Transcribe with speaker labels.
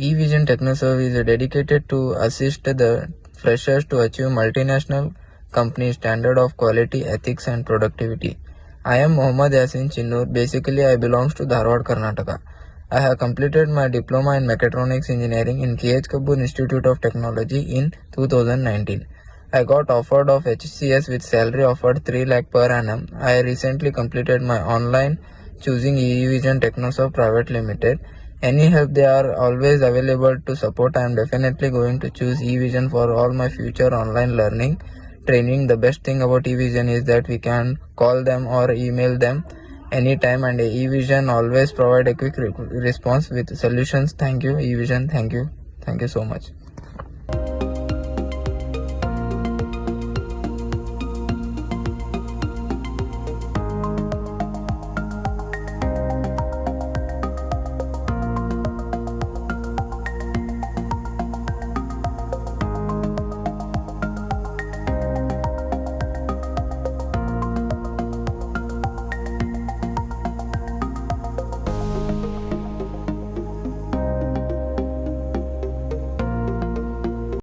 Speaker 1: Evision TechnoServe is dedicated to assist the freshers to achieve multinational company standard of quality, ethics and productivity. I am Mohmmad Yaseen Chinnu. Basically, I belong to Dharwad Karnataka. I have completed my diploma in Mechatronics engineering in KH Kabur Institute of Technology in 2019. I got offered of HCS with salary offered 3 lakh per annum. I recently completed my online choosing Evision TechnoServe Private Limited. Any help they are always available to support. I am definitely going to choose Evision for all my future online learning training. The best thing about Evision is that we can call them or email them anytime, and Evision always provide a quick response with solutions. Thank you Evision, thank you so much.